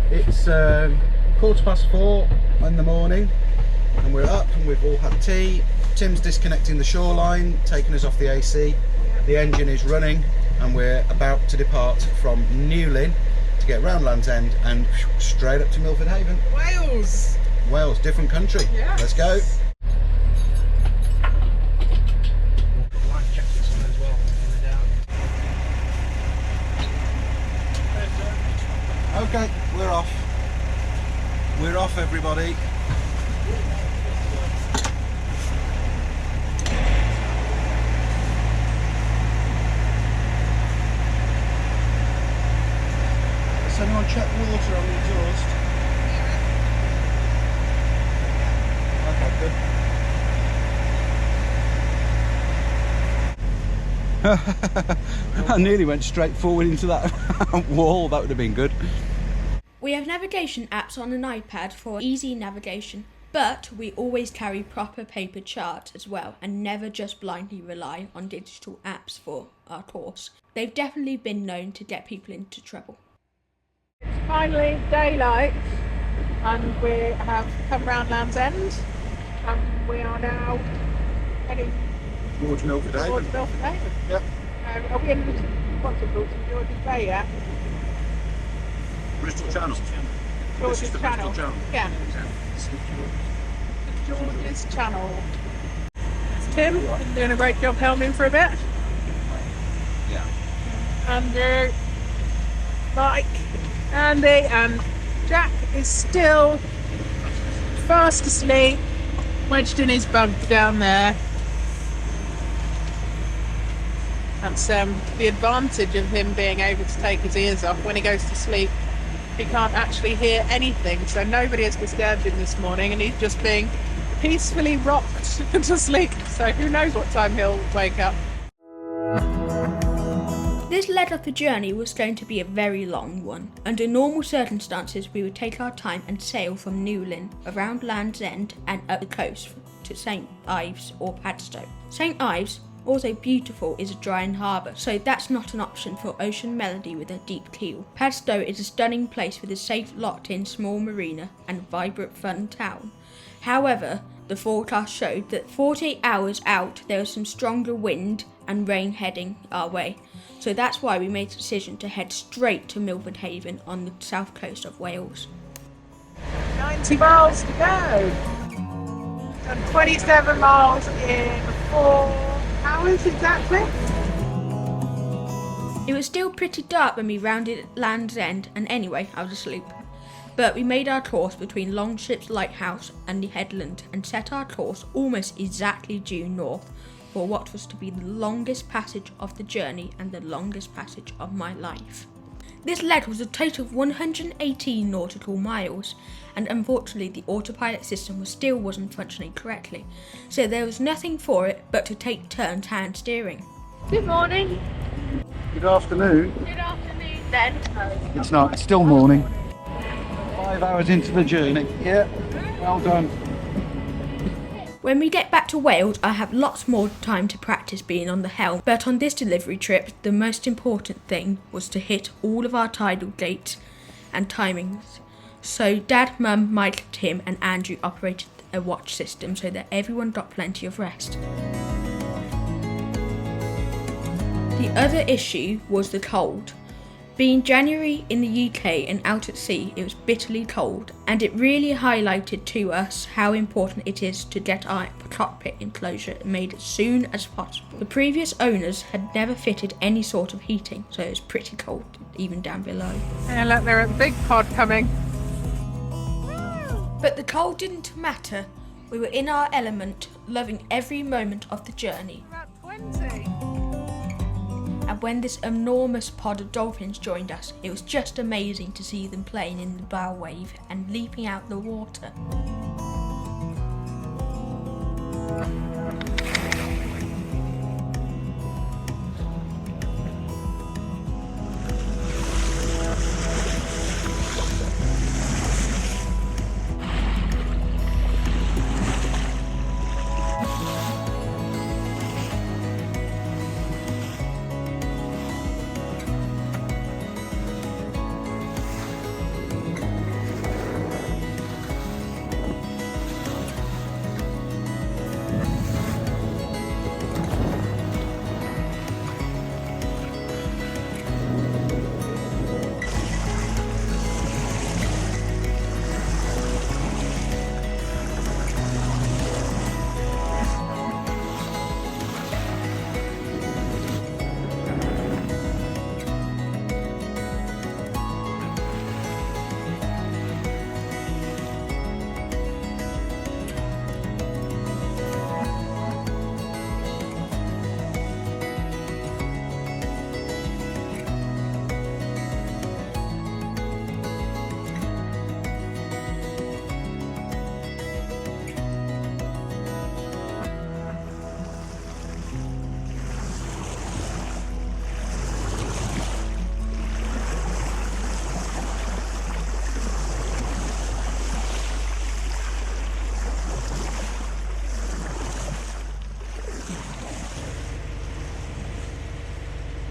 It's 4:15 in the morning and we're up and we've all had tea. Tim's disconnecting the shoreline, taking us off the AC. The engine is running and we're about to depart from Newlyn to get round Land's End and straight up to Milford Haven. Wales! Wales, different country. Yes. Let's go. Life jackets on as well, in the down. Okay, we're off. We're off, everybody. Has anyone checked water on the exhaust? Okay, good. I nearly went straight forward into that wall. That would have been good. We have navigation apps on an iPad for easy navigation, but we always carry proper paper charts as well and never just blindly rely on digital apps for our course. They've definitely been known to get people into trouble. It's finally daylight and we have come round Land's End and we are now heading Towards Milford Haven. towards Milford Haven. Yep. Are we in, what's it called, St George's Bay yet? Bristol Channel. George's This is the Channel. Bristol Channel. Yeah. St George's Channel. Tim, been doing a great job helming for a bit. Yeah. Andrew, Mike, Andy and Jack is still fast asleep, wedged in his bunk down there. That's the advantage of him being able to take his ears off when he goes to sleep. He can't actually hear anything, so nobody has disturbed him this morning and he's just being peacefully rocked to sleep. So who knows what time he'll wake up. This led up a journey was going to be a very long one. Under normal circumstances, we would take our time and sail from Newlyn around Land's End and up the coast to St Ives or Padstow. St Ives, although beautiful, is a dry harbour, so that's not an option for ocean melody with a deep keel. Padstow is a stunning place with a safe, locked-in small marina and vibrant fun town. However, the forecast showed that 48 hours out there was some stronger wind and rain heading our way. So that's why we made the decision to head straight to Milford Haven on the south coast of Wales. 90 miles to go. And 27 miles in 4 hours exactly. It was still pretty dark when we rounded Land's End, and anyway, I was asleep. But we made our course between Longship's Lighthouse and the headland and set our course almost exactly due north for what was to be the longest passage of the journey and the longest passage of my life. This leg was a total of 118 nautical miles, and unfortunately the autopilot system still wasn't functioning correctly, so there was nothing for it but to take turns hand steering. Good morning. Good afternoon. Good afternoon then. It's not, it's still morning. 5 hours into the journey. Yeah, well done. When we get back to Wales, I have lots more time to practice being on the helm, but on this delivery trip, the most important thing was to hit all of our tidal gates and timings. So Dad, Mum, Mike, Tim and Andrew operated a watch system so that everyone got plenty of rest. The other issue was the cold. Being January in the UK and out at sea, it was bitterly cold, and it really highlighted to us how important it is to get our cockpit enclosure made as soon as possible. The previous owners had never fitted any sort of heating, so it was pretty cold even down below. Yeah, look, there are a big pod coming. But the cold didn't matter. We were in our element, loving every moment of the journey. About 20. And when this enormous pod of dolphins joined us, it was just amazing to see them playing in the bow wave and leaping out the water.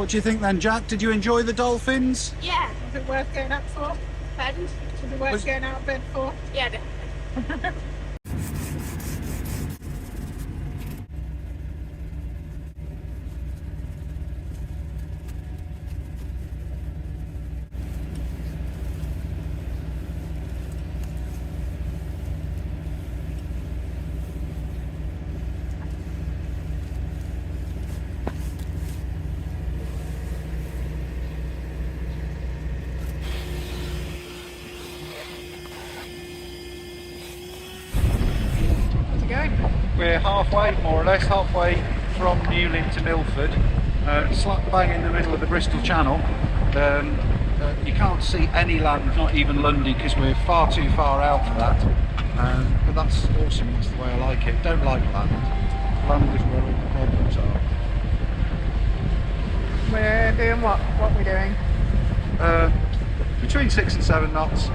What do you think then, Jack? Did you enjoy the dolphins? Yeah. Is it worth getting up for? Pardon? Is it worth getting out of bed for? Yeah. How's it going? We're halfway, more or less, halfway from Newlyn to Milford, slap bang in the middle of the Bristol Channel. You can't see any land, not even Lundy, because we're far too far out for that. But that's awesome, that's the way I like it. Don't like land. Land is where all the problems are. We're doing what? What are we doing? Between 6 and 7 knots.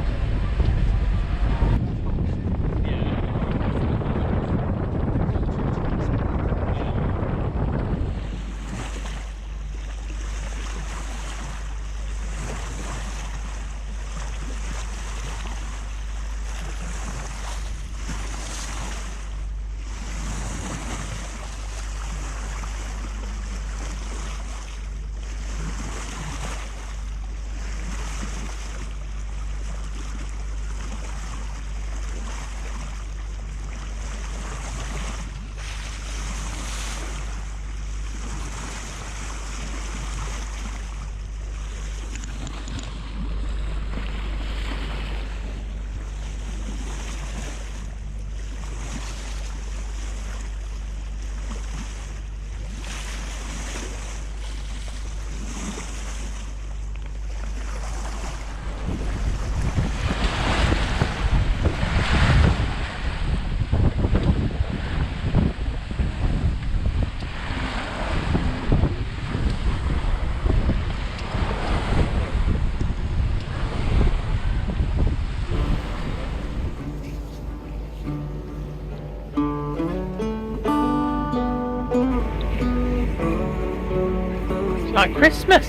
Like Christmas.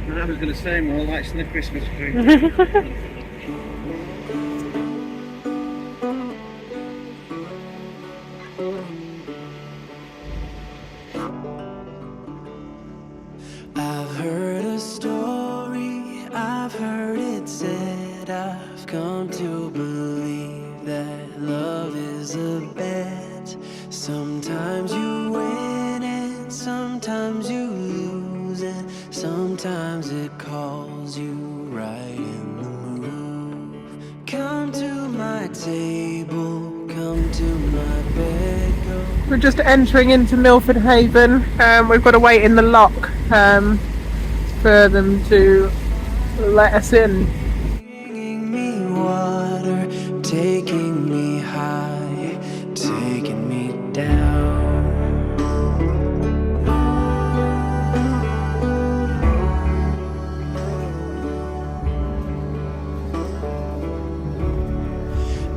I was going to say more lights than the Christmas tree. I've heard a story, I've heard it said, I've come to believe that love is a bet. Sometimes you win and sometimes you lose, and sometimes it calls you right in the move. Come to my table, come to my bed, go. We're just entering into Milford Haven. We've got to wait in the lock for them to let us in. Bringing me water, taking me high, taking me down.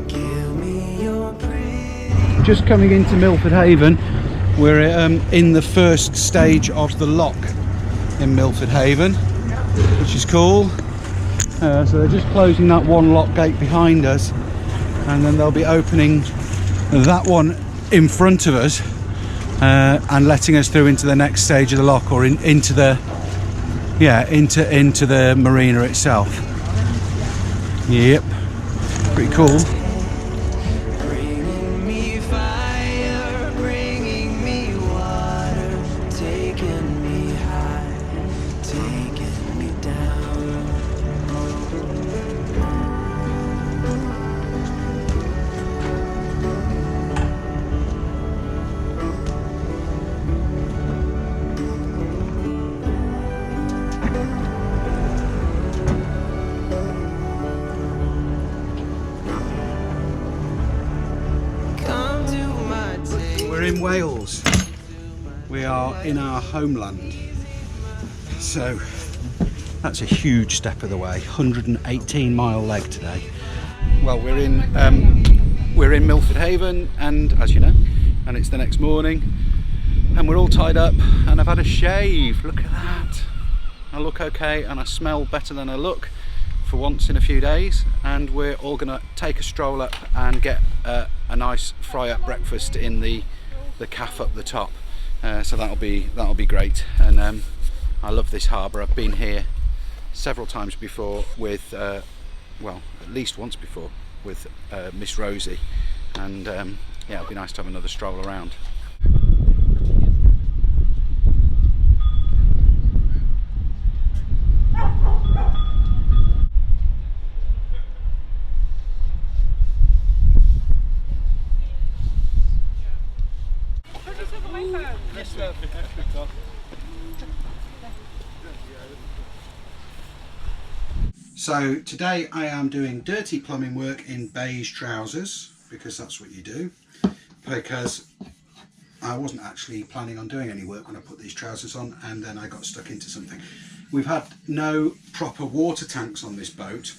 Give me your pretty. Just coming into Milford Haven, we're in the first stage of the lock in Milford Haven, which is cool. So they're just closing that one lock gate behind us, and then they'll be opening that one in front of us and letting us through into the next stage of the lock, or into the marina itself. Yep, pretty cool. Bringing me fire, bringing me water, taking me high, taking me down. Come to my table. We're in Wales. We are in our homeland. So that's a huge step of the way. 118-mile leg today. Well, we're in Milford Haven, and as you know, and it's the next morning, and we're all tied up, and I've had a shave. Look at that. I look okay and I smell better than I look for once in a few days, and we're all gonna take a stroll up and get a nice fry up breakfast in the cafe up the top. So that'll be great. And I love this harbour. I've been here several times before with well, at least once before with Miss Rosie, and yeah, it'll be nice to have another stroll around. So today I am doing dirty plumbing work in beige trousers, because that's what you do, because I wasn't actually planning on doing any work when I put these trousers on, and then I got stuck into something. We've had no proper water tanks on this boat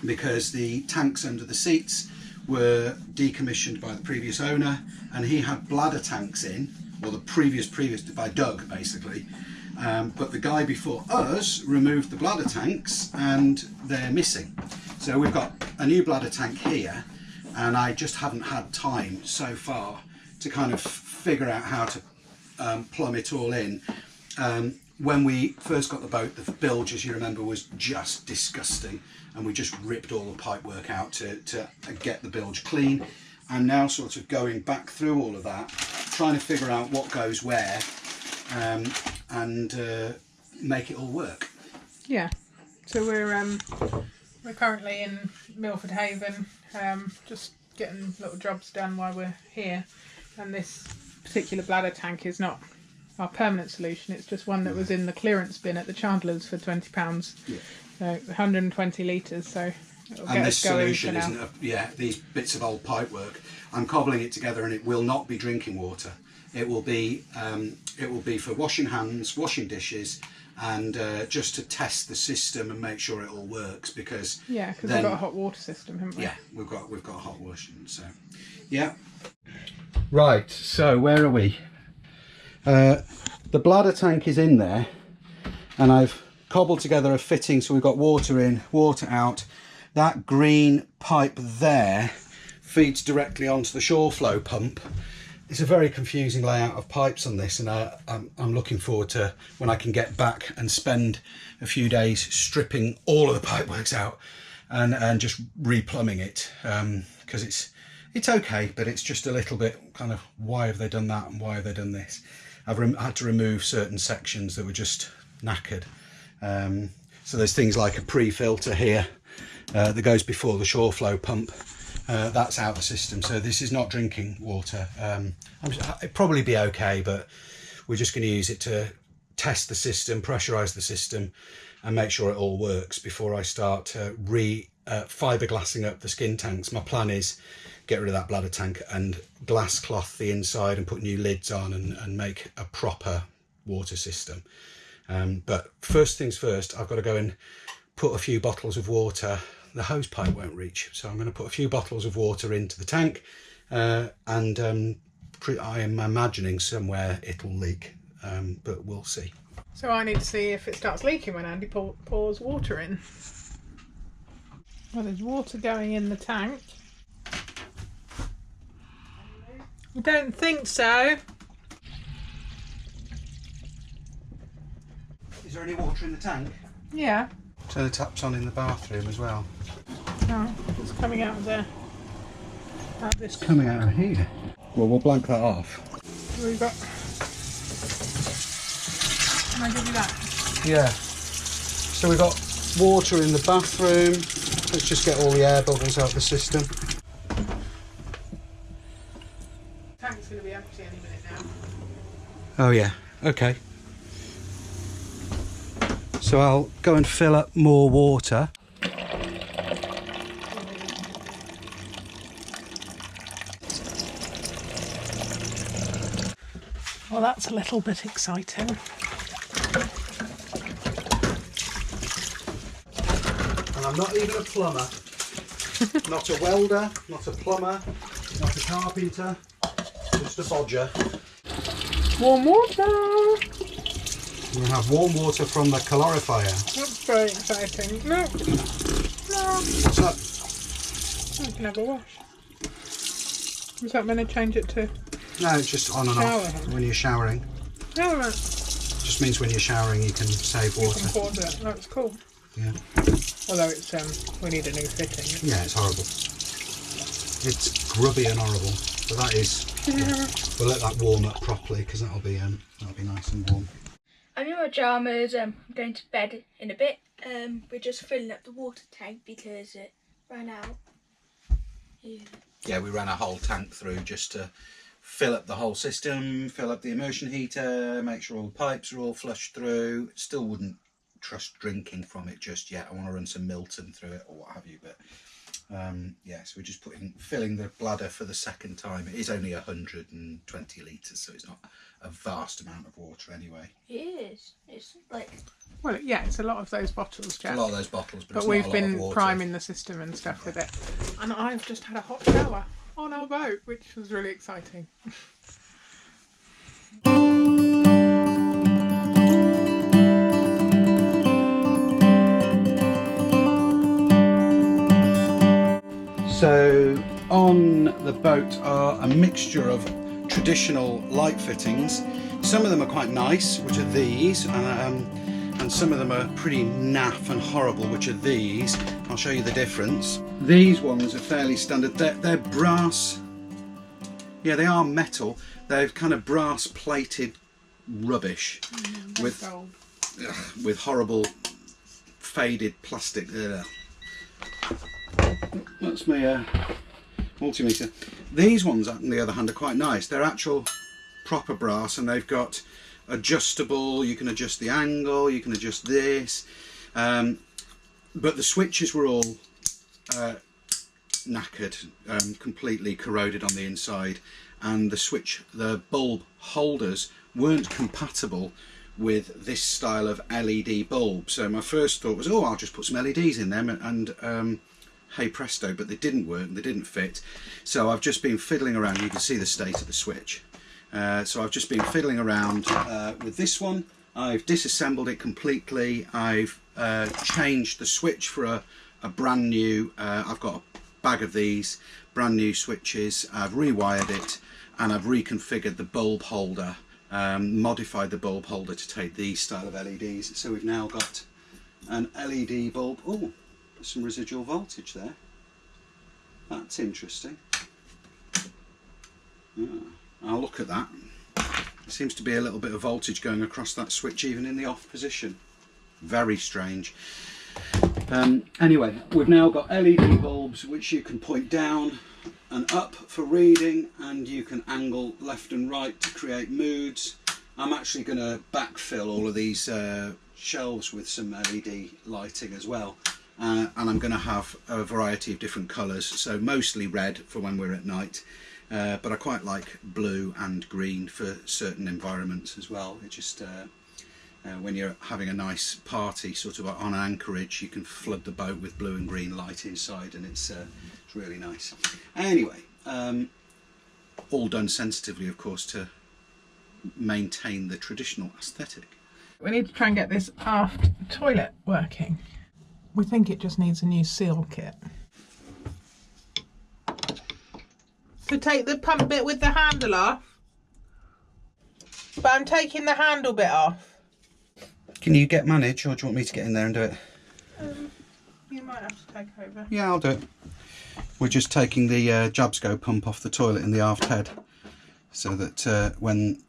because the tanks under the seats were decommissioned by the previous owner, and he had bladder tanks in, or the previous by Doug basically. But the guy before us removed the bladder tanks and they're missing. So we've got a new bladder tank here, and I just haven't had time so far to kind of figure out how to plumb it all in. When we first got the boat, the bilge, as you remember, was just disgusting, and we just ripped all the pipe work out to get the bilge clean. I'm now sort of going back through all of that, trying to figure out what goes where, and make it all work. Yeah, so we're currently in Milford Haven, just getting little jobs done while we're here, and this particular bladder tank is not our permanent solution. It's just one that was in the clearance bin at the Chandler's for £20. Yeah. So 120 litres, so it'll And get this us going solution for now. isn't these bits of old pipe work. I'm cobbling it together, and it will not be drinking water. It will be for washing hands, washing dishes, and just to test the system and make sure it all works. Because We've got a hot water system, haven't we? Yeah, we've got a hot washing. So yeah. Right. So where are we? The bladder tank is in there, and I've cobbled together a fitting so we've got water in, water out. That green pipe there feeds directly onto the shore flow pump. It's a very confusing layout of pipes on this, and I'm looking forward to when I can get back and spend a few days stripping all of the pipeworks out and just replumbing it, because it's okay, but it's just a little bit kind of, why have they done that and why have they done this? I've had to remove certain sections that were just knackered. So there's things like a pre-filter here that goes before the shore flow pump. That's out of the system, so this is not drinking water. It'd probably be okay, but we're just going to use it to test the system, pressurise the system, and make sure it all works before I start fiberglassing up the skin tanks. My plan is get rid of that bladder tank and glass cloth the inside and put new lids on and make a proper water system. But first things first, I've got to go and put a few bottles of water. The hose pipe won't reach, so I'm going to put a few bottles of water into the tank, and I am imagining somewhere it'll leak, but we'll see. So I need to see if it starts leaking when Andy pours water in. Well, there's water going in the tank. I don't think so. Is there any water in the tank? Yeah. So the tap's on in the bathroom as well. Oh, it's coming out of there. Out this. Coming out of here. Well, we'll blank that off. We've got. Can I give you that? Yeah. So we've got water in the bathroom. Let's just get all the air bubbles out of the system. The tank's going to be empty any minute now. Oh yeah, okay. So I'll go and fill up more water. Well, that's a little bit exciting. And I'm not even a plumber. Not a welder, not a plumber, not a carpenter, just a bodger. Warm water! We have warm water from the calorifier. That's very exciting. No. No. What's that? You can have a wash. Is that going to change it to? No, it's just on and off when you're showering. No, right. Just means when you're showering you can save water. You can pause it. That's cool. Yeah. Although it's we need a new fitting. Yeah, it's horrible. It's grubby and horrible. But that is. Yeah. We'll let that warm up properly because that'll be nice and warm. I'm in my pyjamas. I'm going to bed in a bit. We're just filling up the water tank because it ran out. Yeah, we ran a whole tank through just to fill up the whole system, fill up the immersion heater, make sure all the pipes are all flushed through. Still wouldn't trust drinking from it just yet. I want to run some Milton through it or what have you, but yeah, so we're just filling the bladder for the second time. It is only 120 litres, so it's not a vast amount of water anyway. It is. It's like... Well, yeah, it's a lot of those bottles, Jack. It's a lot of those bottles, but it's we've not a lot been of water. priming the system and stuff with it. And I've just had a hot shower on our boat, which was really exciting. So on the boat are a mixture of traditional light fittings. Some of them are quite nice, which are these, and some of them are pretty naff and horrible, which are these. I'll show you the difference. These ones are fairly standard. They're brass. Yeah, they are metal. They're kind of brass plated rubbish with horrible faded plastic. That's my multimeter. These ones, on the other hand, are quite nice. They're actual proper brass, and they've got adjustable. You can adjust the angle. You can adjust this. But the switches were all knackered, completely corroded on the inside, and the bulb holders weren't compatible with this style of LED bulb. So my first thought was, oh, I'll just put some LEDs in them, and hey presto, but they didn't work, they didn't fit. So I've just been fiddling around. You can see the state of the switch. So I've just been fiddling around with this one. I've disassembled it completely. I've changed the switch for a brand new, I've got a bag of these brand new switches. I've rewired it, and I've reconfigured the bulb holder, modified the bulb holder to take these style of LEDs. So we've now got an LED bulb. Oh, there's some residual voltage there. That's interesting. I'll look at that. There seems to be a little bit of voltage going across that switch even in the off position. Very strange. Anyway, we've now got LED bulbs which you can point down and up for reading, and you can angle left and right to create moods. I'm actually going to backfill all of these shelves with some LED lighting as well, and I'm going to have a variety of different colours, so mostly red for when we're at night. But I quite like blue and green for certain environments as well. It just when you're having a nice party sort of on an anchorage, you can flood the boat with blue and green light inside, and it's really nice. Anyway, all done sensitively, of course, to maintain the traditional aesthetic. We need to try and get this aft toilet working. We think it just needs a new seal kit. To take the pump bit with the handle off, but I'm taking the handle bit off. Can you manage, or do you want me to get in there and do it? You might have to take over. Yeah, I'll do it. We're just taking the Jabsco pump off the toilet in the aft head, so that when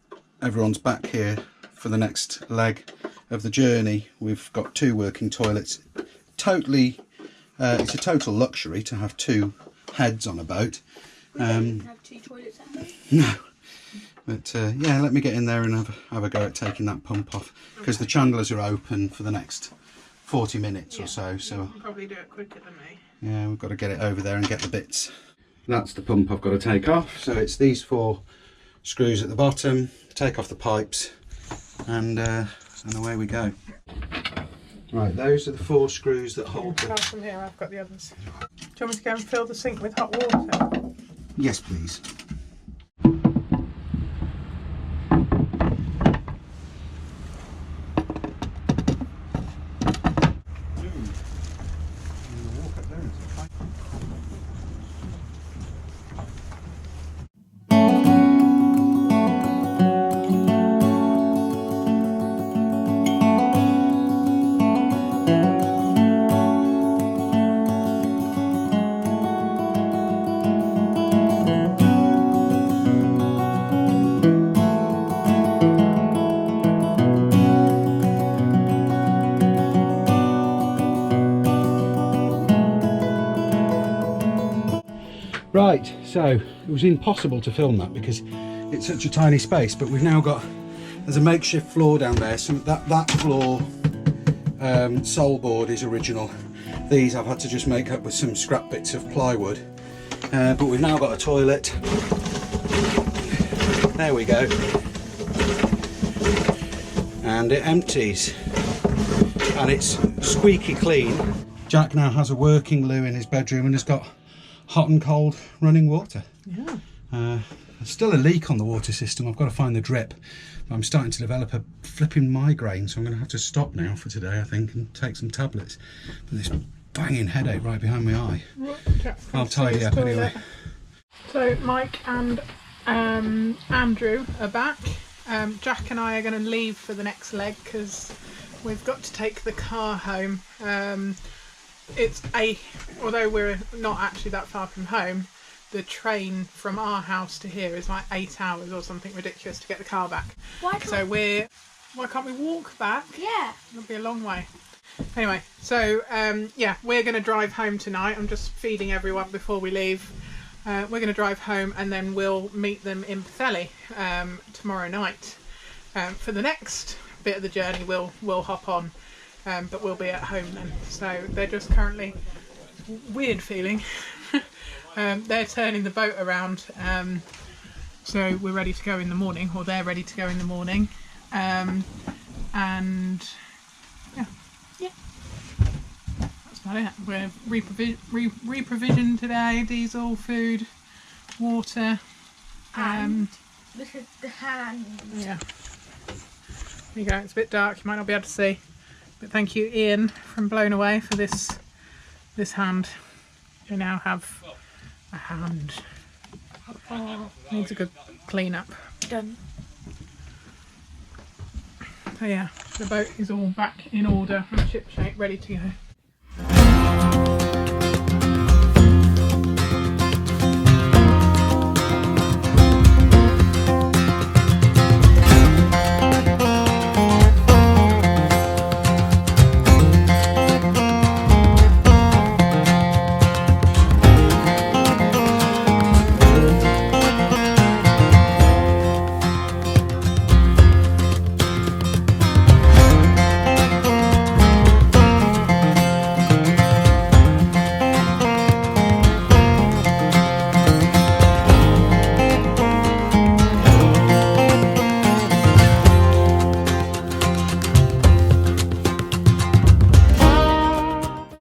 everyone's back here for the next leg of the journey, we've got two working toilets. Totally, it's a total luxury to have two heads on a boat. We don't have two toilets at home. No, but yeah, let me get in there and have a go at taking that pump off, because the chandlers are open for the next 40 minutes or so. So you can probably do it quicker than me. Yeah, we've got to get it over there and get the bits. That's the pump I've got to take off. So it's these 4 screws at the bottom. Take off the pipes, and away we go. Right, those are the 4 screws that hold Pass from here, I've got the others. Do you want me to go and fill the sink with hot water? Yes, please. Right, so it was impossible to film that because it's such a tiny space, but we've now got, there's a makeshift floor down there. So that floor sole board is original. These I've had to just make up with some scrap bits of plywood. But we've now got a toilet. There we go. And it empties. And it's squeaky clean. Jack now has a working loo in his bedroom and has got hot and cold running water. Yeah. There's still a leak on the water system. I've got to find the drip. But I'm starting to develop a flipping migraine, so I'm going to have to stop now for today, I think, and take some tablets. But this banging headache right behind my eye. I'll tidy up anyway. So Mike and Andrew are back. Jack and I are going to leave for the next leg because we've got to take the car home. Although we're not actually that far from home, the train from our house to here is like 8 hours or something ridiculous to get the car back. Why can't we walk back? Yeah. It'll be a long way. Anyway, so yeah, we're going to drive home tonight. I'm just feeding everyone before we leave. We're going to drive home and then we'll meet them in Pwllheli tomorrow night. For the next bit of the journey, we'll hop on, but we'll be at home then. So they're just currently, weird feeling. They're turning the boat around, so we're ready to go in the morning, or they're ready to go in the morning, and yeah, that's about it. We're reprovisioned today: diesel, food, water, And this is the hand. yeah. There you go. It's a bit dark. You might not be able to see, but thank you, Ian, from Blown Away, for this hand. We now have a hand. Needs a good clean up. Done. So yeah, the boat is all back in order and ship shape, ready to go.